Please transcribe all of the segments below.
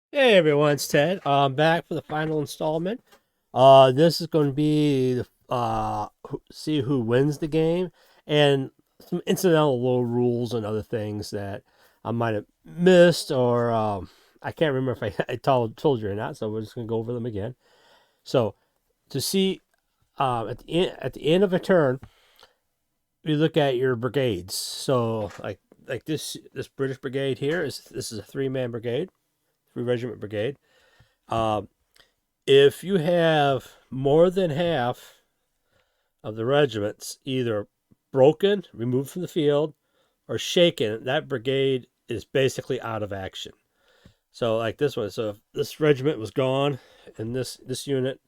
Hey everyone, it's Ted. I'm back for the final installment. This is going to be see who wins the game and some incidental little rules and other things that I might have missed or I can't remember if I told you or not. So we're just going to go over them again. So to see at the end of a turn, you look at your brigades. So like this British brigade here is a 3-man brigade, 3-regiment brigade. Um, if you have more than half of the regiments either broken, removed from the field, or shaken, that brigade is basically out of action. So like this one, so if this regiment was gone and this unit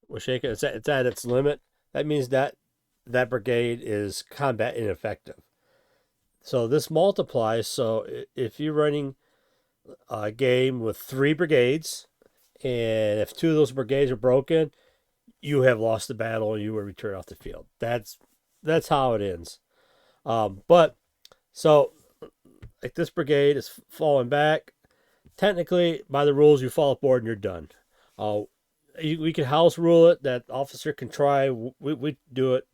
was shaken, it's at its limit. That means that brigade is combat ineffective. So this multiplies. So if you're running a game with 3 brigades, and if 2 of those brigades are broken, you have lost the battle and you were returned off the field. That's how it ends. But so like this brigade is falling back. Technically, by the rules, you fall aboard and you're done. Uh, we can house rule it that officer can try. We do it.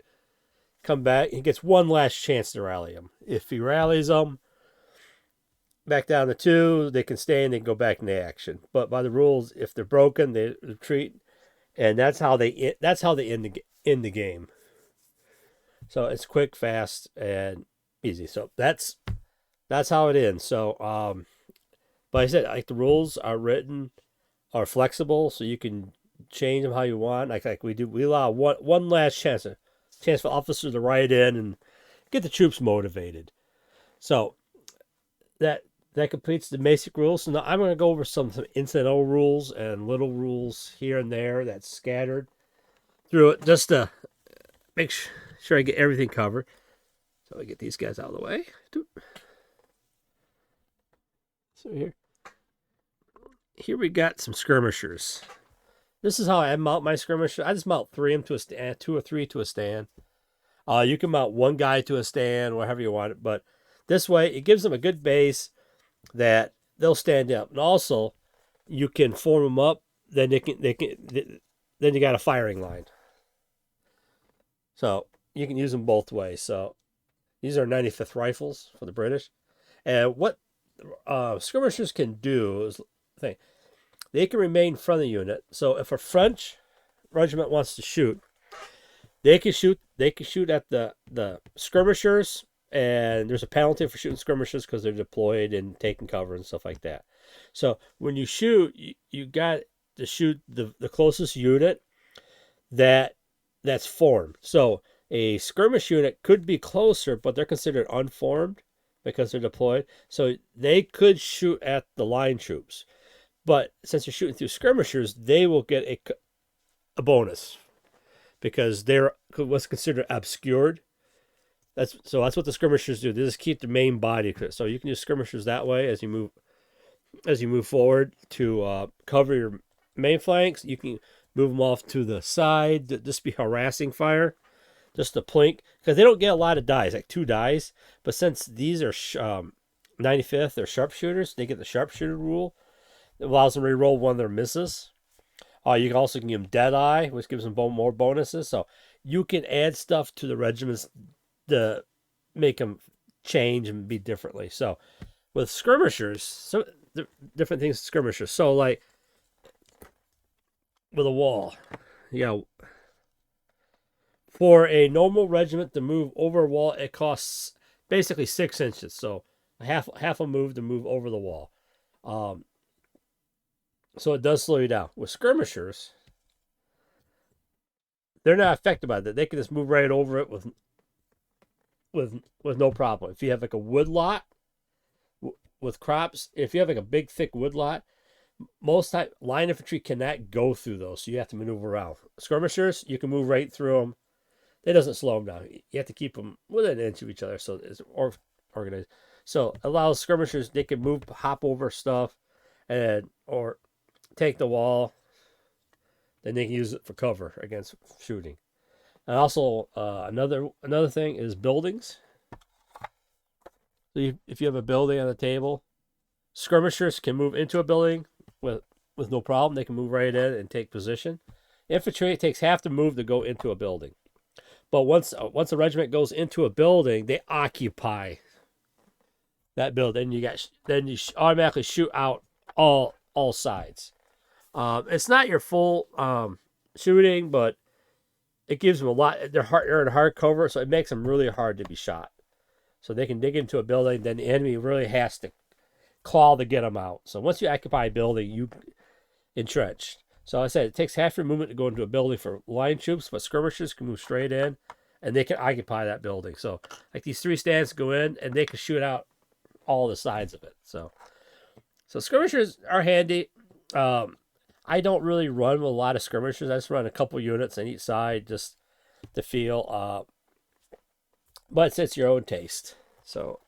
Come back. He gets one last chance to rally them. If he rallies them back down to 2, they can stay and they can go back into action. But by the rules, if they're broken, they retreat, and that's how they end the game. So it's quick, fast, and easy. So that's how it ends. So but like I said, like the rules are flexible, so you can change them how you want. Like we do, we allow one last chance for officers to ride in and get the troops motivated. So that that completes the basic rules. So now I'm going to go over some incidental rules and little rules here and there that's scattered through it, just to make sure I get everything covered. So I get these guys out of the way. So here we got some skirmishers. This is how I mount my skirmisher. I just mount 3 of them to a stand, 2 or 3 to a stand. You can mount one guy to a stand, whatever you want it, but this way it gives them a good base that they'll stand up. And also, you can form them up. Then then you got a firing line. So you can use them both ways. So these are 95th rifles for the British. And what skirmishers can do is thing. They can remain in front of the unit. So if a French regiment wants to shoot, they can shoot. They can shoot at the skirmishers, and there's a penalty for shooting skirmishers because they're deployed and taking cover and stuff like that. So when you shoot, you got to shoot the closest unit that's formed. So a skirmish unit could be closer, but they're considered unformed because they're deployed. So they could shoot at the line troops. But since you're shooting through skirmishers, they will get a bonus because they're what's considered obscured. That's what the skirmishers do. They just keep the main body. So you can use skirmishers that way as you move forward to cover your main flanks. You can move them off to the side to just be harassing fire, just to plink because they don't get a lot of dies, like 2 dies. But since these are 95th, they're sharpshooters. They get the sharpshooter rule. It allows them to reroll one of their misses. You can also give them dead eye, which gives them more bonuses. So you can add stuff to the regiments to make them change and be differently. So with skirmishers, some different things with skirmishers. So like with a wall, yeah, for a normal regiment to move over a wall, it costs basically 6 inches. So half a move to move over the wall. Um, so it does slow you down. With skirmishers, they're not affected by that. They can just move right over it with no problem. If you have like a wood lot with crops, if you have like a big thick wood lot, most time line infantry cannot go through those, so you have to maneuver around. Skirmishers, you can move right through them. It doesn't slow them down. You have to keep them within an inch of each other, so it's organized. So it allows skirmishers, they can move, hop over stuff, and or take the wall. Then they can use it for cover against shooting. And also another thing is buildings. So if you have a building on the table, skirmishers can move into a building with no problem. They can move right in and take position. Infantry, it takes half the move to go into a building. But once a regiment goes into a building, they occupy that building. Then you automatically shoot out all sides. It's not your full shooting, but it gives them a lot. They're in hard cover, so it makes them really hard to be shot. So they can dig into a building, then the enemy really has to claw to get them out. So once you occupy a building, you entrench. So I said it takes half your movement to go into a building for line troops, but skirmishers can move straight in, and they can occupy that building. So like these 3 stands go in, and they can shoot out all the sides of it. So skirmishers are handy. I don't really run with a lot of skirmishers. I just run a couple units on each side just to feel. But it's your own taste. So.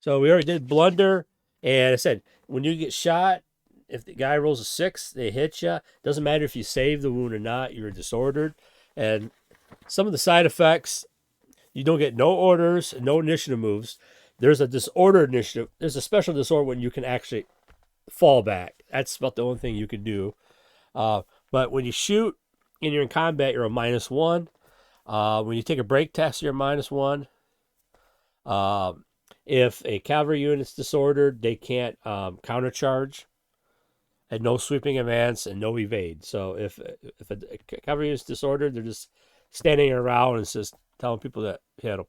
So we already did blunder, and I said when you get shot, if the guy rolls a 6, they hit you. Doesn't matter if you save the wound or not. You're disordered, and some of the side effects, you don't get no orders, no initiative moves. There's a disorder initiative. There's a special disorder when you can actually fall back. That's about the only thing you can do. But when you shoot and you're in combat, you're a -1. When you take a break test, you're a -1. If a cavalry unit's disordered, they can't countercharge, and no sweeping advance and no evade. So if a cavalry unit's disordered, they're just standing around and just telling people to hit them.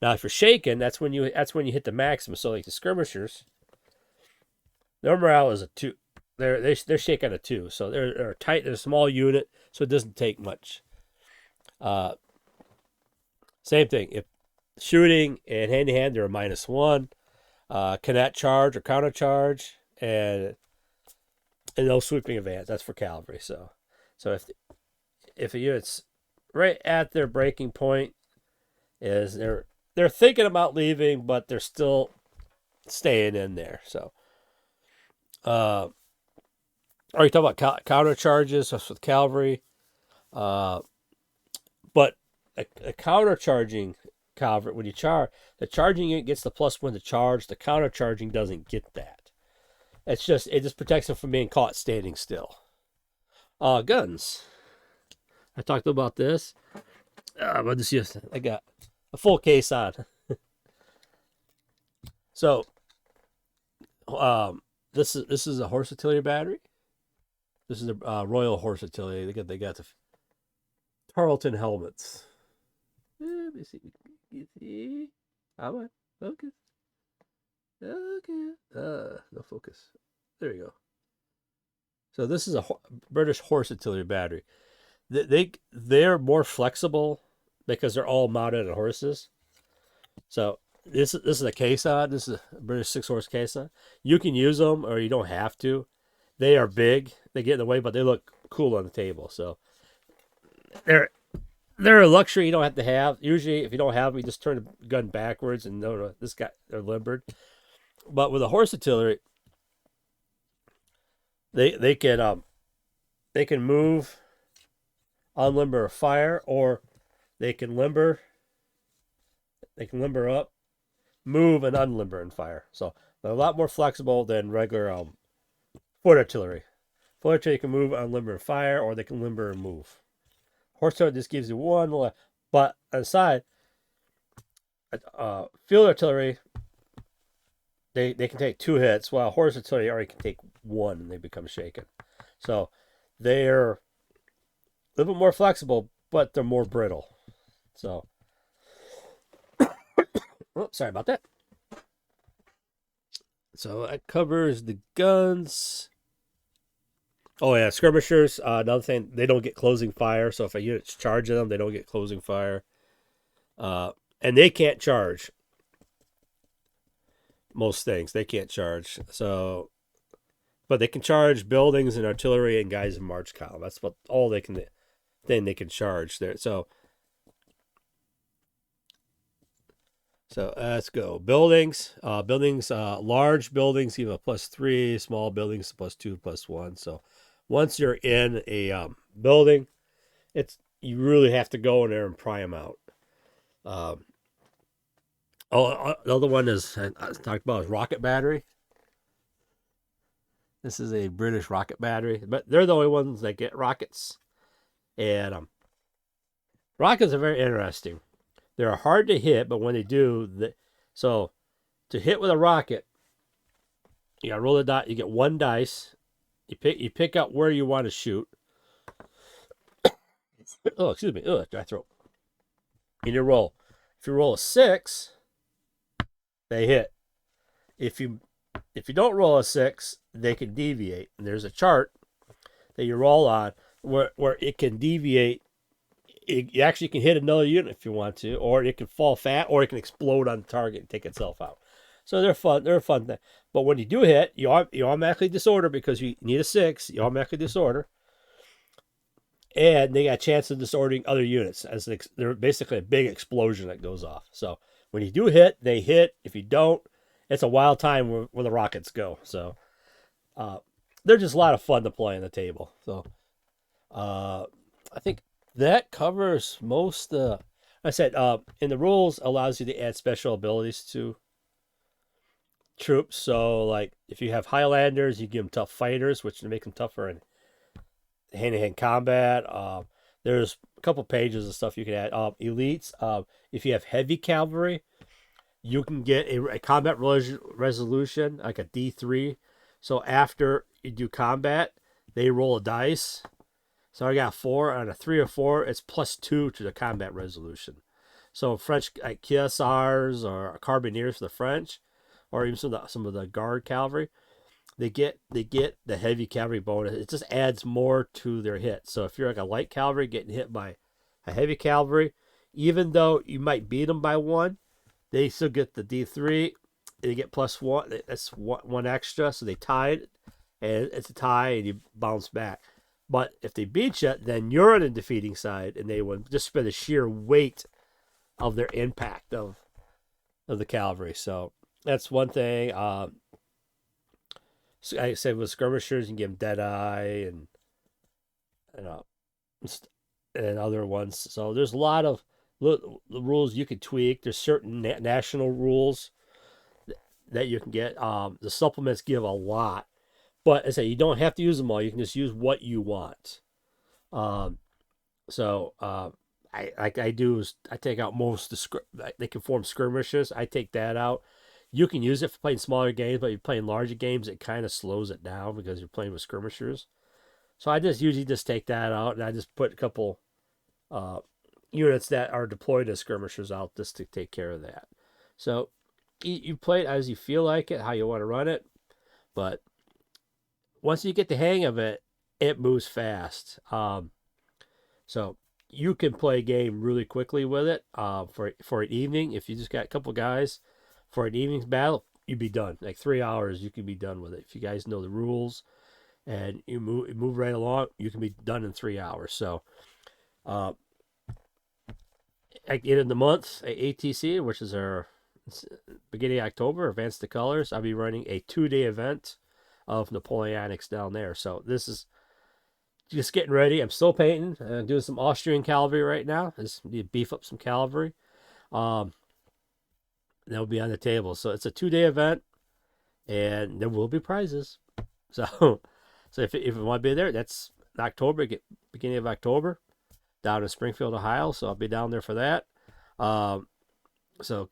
Now, if you're shaken, that's when you hit the maximum. So like the skirmishers, their morale is a 2. They're shaken at a 2. So they're tight. They're a small unit, so it doesn't take much. Same thing. If shooting and hand to hand, they're a -1. Cannot charge or counter charge, and no sweeping advance. That's for cavalry. So if a unit's right at their breaking point, is they're thinking about leaving, but they're still staying in there. So, are you talking about counter charges with cavalry? But a counter charging cavalry, when you charge, the charging unit gets the +1 to charge. The counter charging doesn't get that. It just protects them from being caught standing still. Guns. I talked about this. But I got a full case on. So, this is a horse artillery battery. This is a Royal Horse Artillery. They got the Tarleton helmets. Let me see. How about focus? Okay. No focus. There you go. So this is a British Horse Artillery battery. They're more flexible because they're all mounted on horses. So this is a caisson. This is a British 6-horse caisson. You can use them or you don't have to. They are big. They get in the way, but they look cool on the table. So they're a luxury you don't have to have. Usually, if you don't have them, you just turn the gun backwards and no, they're limbered. But with a horse artillery, they can move, unlimber, or fire, or they can limber up, move, and unlimber and fire. So they're a lot more flexible than regular foot artillery. Foot artillery can move, unlimber, and fire, or they can limber and move. Horse artillery just gives you one, but on the side, field artillery, they can take 2 hits, while horse artillery already can take 1 and they become shaken. So they're a little bit more flexible, but they're more brittle. So, sorry about that. So that covers the guns. Oh yeah, skirmishers. Another thing, they don't get closing fire. So if a unit's charging them, they don't get closing fire. And they can't charge. Most things they can't charge. So, but they can charge buildings and artillery and guys in march column. That's what all they can charge there. So let's go. Buildings. Large buildings give a +3. Small buildings +2, +1. So once you're in a building, you really have to go in there and pry them out. The other one is I talked about is rocket battery. This is a British rocket battery, but they're the only ones that get rockets. And rockets are very interesting. They're hard to hit, but when they do, so to hit with a rocket, you got to roll the die. You get one dice. You pick up where you want to shoot. Oh, excuse me. Oh, dry throat. And you roll. If you roll a 6, they hit. If you don't roll a 6, they can deviate. And there's a chart that you roll on where it can deviate. You actually can hit another unit if you want to, or it can fall fat, or it can explode on the target and take itself out. So they're fun. They're a fun thing. But when you do hit, you automatically disorder because you need a 6. You automatically disorder. And they got a chance of disordering other units as they're basically a big explosion that goes off. So when you do hit, they hit. If you don't, it's a wild time where the rockets go. So they're just a lot of fun to play on the table. So I think that covers most. I said in the rules allows you to add special abilities to troops. So like if you have Highlanders, you give them tough fighters, which make them tougher in hand-to-hand combat. There's a couple pages of stuff you can add. Elites. If you have heavy cavalry, you can get a combat resolution like a D3. So after you do combat, they roll a dice. So I got 4 on a 3 or 4. It's +2 to the combat resolution. So French like Cuirassiers or Carbineers for the French, or even some of the guard cavalry, they get the heavy cavalry bonus. It just adds more to their hit. So if you're like a light cavalry getting hit by a heavy cavalry, even though you might beat them by 1, they still get the D3. They get +1. That's one extra. So they tied, and it's a tie, and you bounce back. But if they beat you, then you're on the defeating side, and they would just by the sheer weight of their impact of the cavalry. So that's one thing. So I said with skirmishers, you can give them Deadeye and other ones. So there's a lot of rules you can tweak. There's certain national rules that you can get. The supplements give a lot, but I say you don't have to use them all. You can just use what you want. I do is I take out most they can form skirmishes. I take that out. You can use it for playing smaller games, but if you're playing larger games, it kind of slows it down because you're playing with skirmishers. So I just usually just take that out, and I just put a couple units that are deployed as skirmishers out just to take care of that. So you play it as you feel like it, how you want to run it, but once you get the hang of it, it moves fast. So you can play a game really quickly with it for an evening. If you just got a couple guys for an evening's battle, you'd be done. Like 3 hours, you can be done with it. If you guys know the rules and you move right along, you can be done in 3 hours. So at the end of the month at ATC, which is our beginning of October, Advance the Colors, I'll be running a 2-day event of Napoleonics down there. So this is just getting ready. I'm still painting. I'm doing some Austrian cavalry right now. I just need to beef up some cavalry. That'll be on the table. So it's a 2-day event, and there will be prizes. So if you want to be there, that's October, beginning of October, down in Springfield, Ohio. So I'll be down there for that. So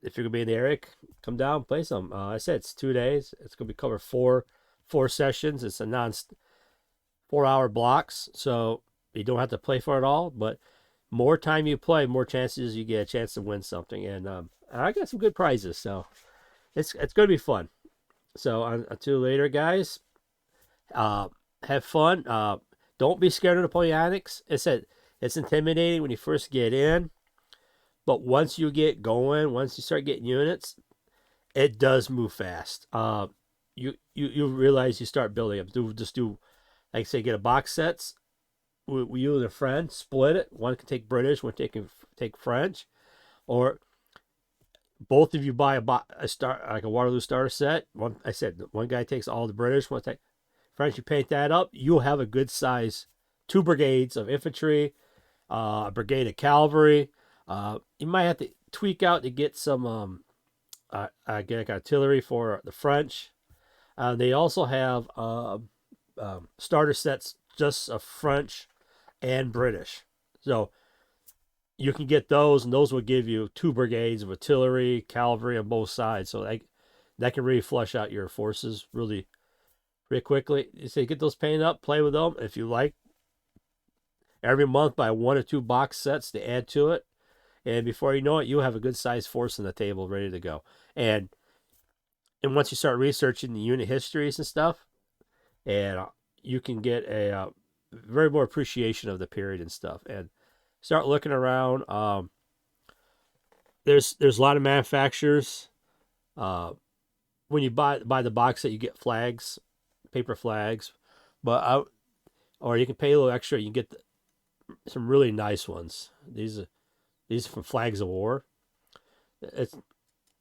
if you're gonna be in the area, come down, play some. I said it's 2 days. It's gonna be covered four sessions. It's a 4-hour blocks, so you don't have to play for it all. But more time you play, more chances you get a chance to win something. And I got some good prizes, so it's gonna be fun. So until later, guys. Have fun. Don't be scared of Napoleonics. It's intimidating when you first get in, but once you get going, once you start getting units, it does move fast. You realize you start building up. Do like say get a box sets. We you and a friend split it. One can take British, one can take French, or both of you buy a Waterloo starter set. One guy takes all the British, one take French, you paint that up, you'll have a good size 2 brigades of infantry, a brigade of cavalry. You might have to tweak out to get some get artillery for the French. They also have starter sets just of French and British. So you can get those, and those will give you 2 brigades of artillery, cavalry on both sides. So that can really flush out your forces really quickly. You say get those painted up, play with them. If you like, every month buy 1 or 2 box sets to add to it. And before you know it, you have a good sized force on the table ready to go. And once you start researching the unit histories and stuff, and you can get a very more appreciation of the period and stuff. And start looking around. There's a lot of manufacturers. When you buy the box set, you get flags, paper flags, or you can pay a little extra. You can get some really nice ones. These are from Flags of War.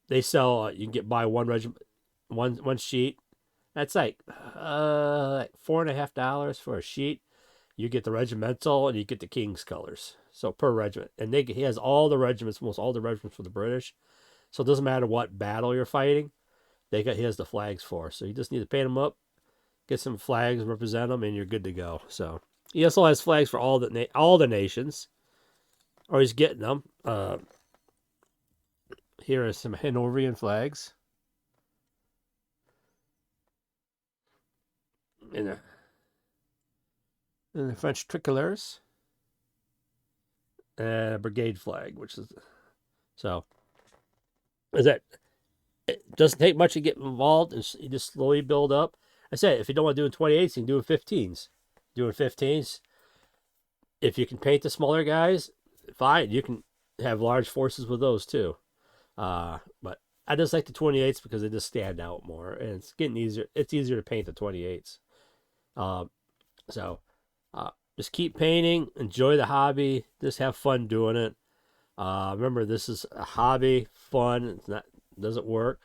They sell. You can buy one regiment, one sheet. That's like $4.50 for a sheet. You get the regimental and you get the King's colors. So per regiment, and he has all the regiments, almost all the regiments for the British. So it doesn't matter what battle you're fighting. He has the flags for. So you just need to paint them up, get some flags, represent them, and you're good to go. So he also has flags for all the nations, or he's getting them. Here are some Hanoverian flags. And the French tricolores. And a brigade flag, which is so. Is that it doesn't take much to get involved, and you just slowly build up. I said if you don't want to do it in 28s, you can do it in 15s. Doing 15s, if you can paint the smaller guys, fine. You can have large forces with those too. But I just like the 28s because they just stand out more, and it's getting easier. It's easier to paint the 28s. So just keep painting, enjoy the hobby, just have fun doing it. Remember, this is a hobby, fun. It doesn't work.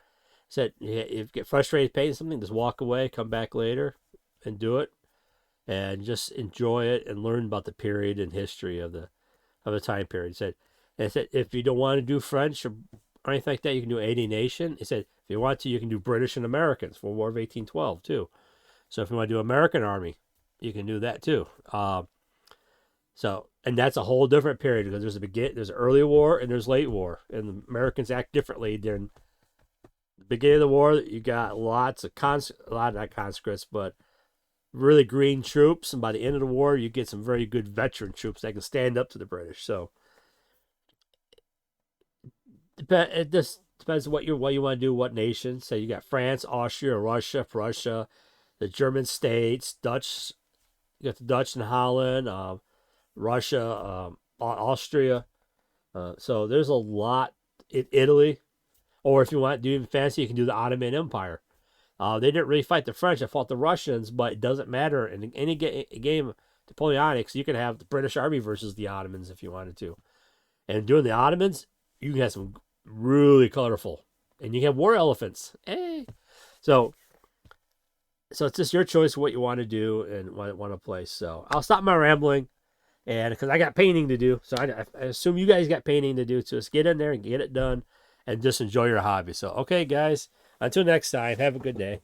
Said if you get frustrated painting something, just walk away, come back later, and do it, and just enjoy it and learn about the period and history of the time period. Said if you don't want to do French or anything like that, you can do any nation. He said if you want to, you can do British and Americans for War of 1812 too. So if you want to do American Army, you can do that too. And that's a whole different period because there's early war and there's late war, and the Americans act differently during the beginning of the war. You got lots of not conscripts, but really green troops, and by the end of the war, you get some very good veteran troops that can stand up to the British. So it just depends what you want to do, what nation. So you got France, Austria, Russia, Prussia, the German states, Dutch. You got the Dutch and Holland, Russia, Austria. So there's a lot in Italy. Or if you want to do even fancy, you can do the Ottoman Empire. They didn't really fight the French. They fought the Russians, but it doesn't matter. In any game of Napoleonics, you can have the British Army versus the Ottomans if you wanted to. And doing the Ottomans, you can have some really colorful. And you can have war elephants. So it's just your choice what you want to do and want to play. So I'll stop my rambling, and because I got painting to do. So I assume you guys got painting to do. So just get in there and get it done and just enjoy your hobby. So, okay, guys, until next time, have a good day.